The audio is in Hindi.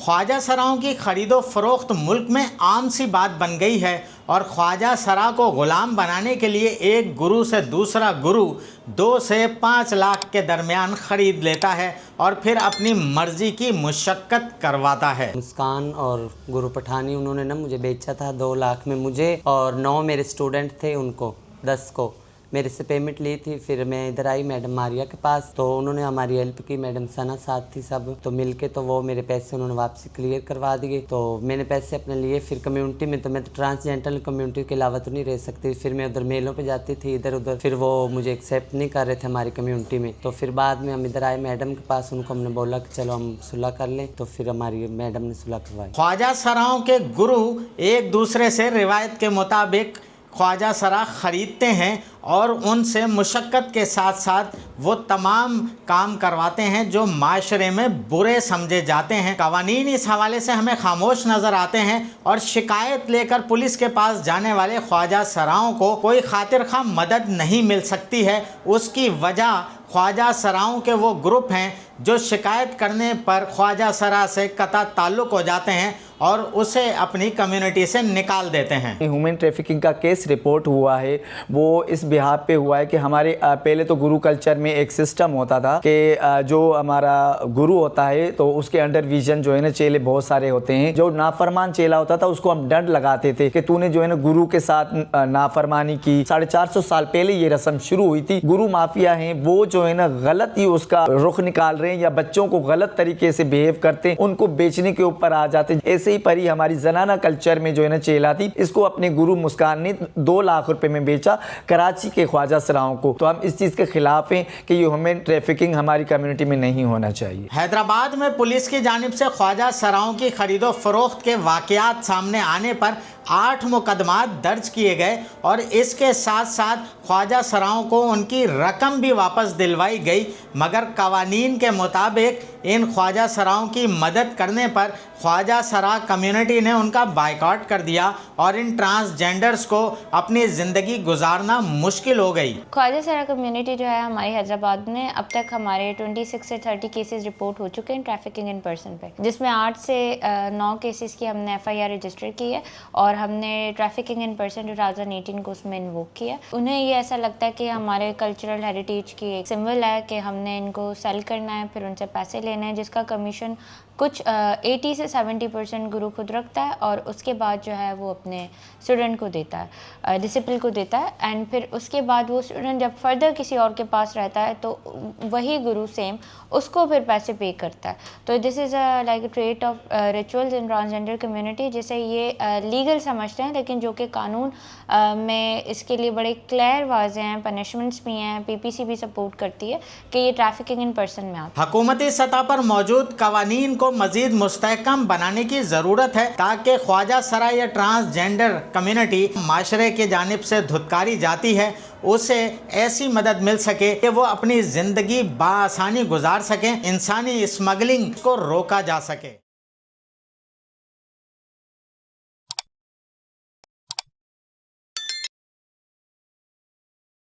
ख्वाजा सराओं की खरीदो फरोख्त मुल्क में आम सी बात बन गई है और ख्वाजा सरा को ग़ुलाम बनाने के लिए एक गुरु से दूसरा गुरु 2 से 5 लाख के दरमियान ख़रीद लेता है और फिर अपनी मर्ज़ी की मुशक्क़त करवाता है। मुस्कान और गुरु पठानी उन्होंने ना मुझे बेचा था 2 लाख में मुझे, और 9 मेरे स्टूडेंट थे, उनको 10 को मेरे से पेमेंट ली थी। फिर मैं इधर आई मैडम मारिया के पास, तो उन्होंने हमारी हेल्प की, मैडम सना साथ थी सब, तो मिलके तो वो मेरे पैसे उन्होंने वापसी क्लियर करवा दिए। तो मैंने पैसे अपने लिए, फिर कम्युनिटी में तो मैं तो ट्रांसजेंडर कम्युनिटी के अलावा तो नहीं रह सकती, फिर मैं उधर मेलों पे जाती थी इधर उधर, फिर वो मुझे एक्सेप्ट नहीं कर रहे थे हमारी कम्युनिटी में। तो फिर बाद में हम इधर आए मैडम के पास, उनको हमने बोला कि चलो हम सुलह कर लें, तो फिर हमारी मैडम ने सुलह करवाई। ख्वाजा सराओं के गुरु एक दूसरे से रिवायत के मुताबिक ख्वाजा सरा ख़रीदते हैं और उनसे मुशक्क़त के साथ साथ वो तमाम काम करवाते हैं जो माशरे में बुरे समझे जाते हैं। कवानीन इस हवाले से हमें खामोश नज़र आते हैं और शिकायत लेकर पुलिस के पास जाने वाले ख्वाजा सराओं को कोई खातिर खा मदद नहीं मिल सकती है। उसकी वजह ख्वाजा सराओं के वो ग्रुप हैं जो शिकायत करने पर ख्वाजा सरा से कता ताल्लुक़ हो जाते हैं और उसे अपनी कम्युनिटी से निकाल देते हैं। ह्यूमन ट्रैफिकिंग का केस रिपोर्ट हुआ है, वो इस बिहार पे हुआ है कि हमारे पहले तो गुरु कल्चर में एक सिस्टम होता था कि जो हमारा गुरु होता है तो उसके अंडर विजन जो है ना चेले बहुत सारे होते हैं। जो नाफरमान चेला होता था उसको हम दंड लगाते थे कि तूने जो है ना गुरु के साथ नाफरमानी की। 450 साल पहले ये रस्म शुरू हुई थी। गुरु माफिया हैं वो जो है ना गलत ही उसका रुख निकाल रहे हैं या बच्चों को गलत तरीके से बिहेव करते हैं, उनको बेचने के ऊपर आ जाते हैं। ऐसे ही परी हमारी जनाना कल्चर में जो है ना चेला थी, इसको अपने गुरु मुस्कान ने 2 लाख रुपए में बेचा कराची के ख्वाजा सराओं को। तो हम इस चीज़ के खिलाफ हैं कि ये ह्यूमन ट्रैफिकिंग हमारी कम्युनिटी में नहीं होना चाहिए। हैदराबाद में पुलिस की जानिब से ख्वाजा सराओं की खरीदो फरोख्त के वाक़यात सामने आने पर 8 मुकदमात दर्ज किए गए और इसके साथ साथ ख्वाजा सराओं को उनकी रकम भी वापस दिलवाई गई। मगर कवानीन के मुताबिक इन ख्वाजा सराओं की मदद करने पर ख्वाजा सरा कम्युनिटी ने उनका बाइकआउट कर दिया और इन ट्रांसजेंडर्स को अपनी ज़िंदगी गुजारना मुश्किल हो गई। ख्वाजा सरा कम्युनिटी जो है हमारी हैदराबाद में, अब तक हमारे 26 से 30 केसेस रिपोर्ट हो चुके हैं ट्रैफिकिंग इन पर्सन पे, जिसमें 8 से 9 केसेस की हमने FIR रजिस्टर की है और हमने ट्रैफिकिंग इन पर्सन 2018 को उसमें इन्वोक किया। उन्हें ये ऐसा लगता है कि हमारे कल्चरल हेरिटेज की एक सिंबल है कि हमने इनको सेल करना है, फिर उनसे पैसे लेने हैं, जिसका कमीशन कुछ 80 से 70% गुरु खुद रखता है और उसके बाद जो है वो अपने स्टूडेंट को देता है, डिसिपल को देता है। एंड फिर उसके बाद वो स्टूडेंट जब फर्दर किसी और के पास रहता है तो वही गुरु सेम उसको फिर पैसे पे करता है। तो this is like a trait of rituals in transgender community, जिसे ये लीगल समझते हैं, लेकिन जो कि कानून में इसके लिए बड़े क्लियर वाज़े हैं, पनिशमेंट्स भी हैं, PPC भी सपोर्ट करती है कि ये ट्रैफिकिंग इन पर्सन में आता है। हुकूमती सतह पर मौजूद कवानीन को मजीद मुस्तहकम बनाने की ज़रूरत है ताकि ख्वाजा सरा या ट्रांसजेंडर कम्युनिटी माशरे की जानिब से धुतकारी जाती है उसे ऐसी मदद मिल सके कि वो अपनी ज़िंदगी बाआसानी गुजार सकें, इंसानी स्मगलिंग को रोका जा सके।